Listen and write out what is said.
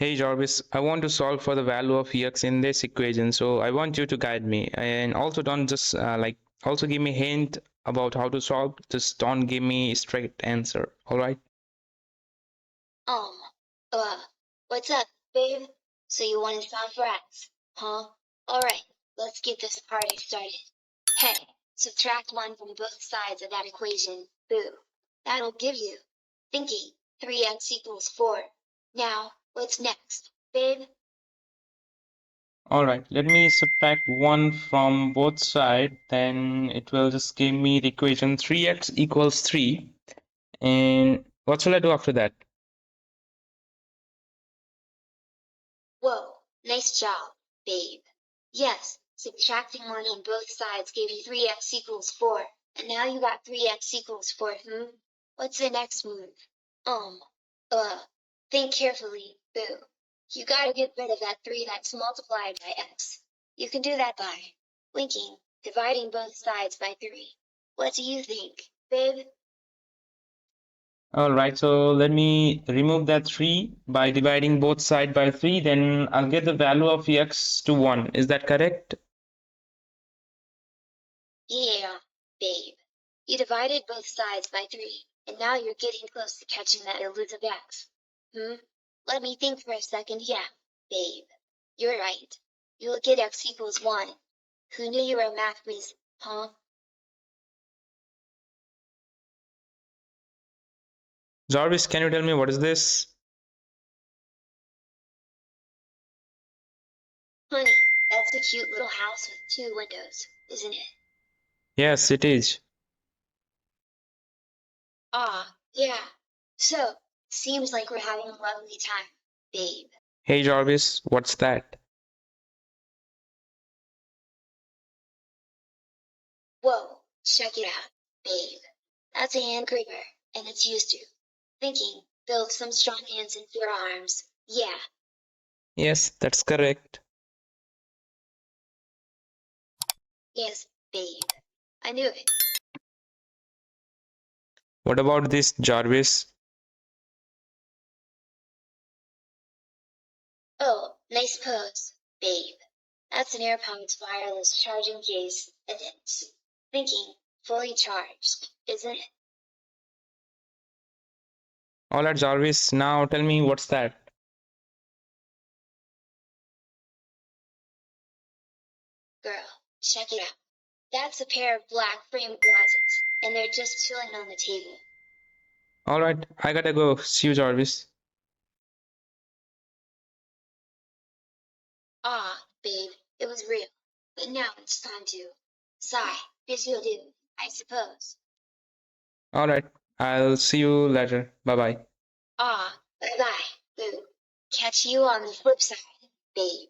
Hey Jarvis, I want to solve for the value of x in this equation, so I want you to guide me. And also don't just also give me hint about how to solve. Just don't give me straight answer. All right? Um, uh, what's up, babe? So you want to solve for X, huh? Alright, let's get this party started. Hey, subtract 1 from both sides of that equation, boo. That'll give you, thinking, 3x equals 4. Now, what's next, babe? All right. Let me subtract 1 from both sides. Then it will just give me the equation 3x equals 3. And what shall I do after that? Whoa, nice job, babe. Yes, subtracting 1 on both sides gave you 3x equals 4, and now you got 3x equals 4, What's the next move? Um, uh, think carefully, boo. You gotta get rid of that 3 that's multiplied by x. You can do that by winking, dividing both sides by 3. What do you think, babe? All right. So let me remove that 3 by dividing both sides by 3. Then I'll get the value of x to 1. Is that correct? Yeah, babe. You divided both sides by 3, and now you're getting close to catching that elusive x. Let me think for a second. Yeah, babe. You're right. You'll get x equals 1. Who knew you were a math whiz, huh? Jarvis, can you tell me what is this? Honey, that's a cute little house with 2 windows, isn't it? Yes, it is. Ah, yeah. So, seems like we're having a lovely time, babe. Hey Jarvis, what's that? Whoa, check it out, babe. That's a hand creeper, and it's used to thinking, build some strong hands and your arms. Yeah, Yes, that's correct. yes, babe. I knew it. What about this, Jarvis? Oh, nice pose, babe. That's an AirPods wireless charging case, and it's thinking, fully charged, isn't it? All right, Jarvis, now tell me what's that? Girl, check it out. That's a pair of black frame glasses, and they're just chilling on the table. All right, I gotta go. See you, Jarvis. Ah, babe, it was real. But now it's time to sigh, as you'll do, I suppose. All right, I'll see you later. Bye bye. Ah, bye bye, boo. Catch you on the flip side, babe.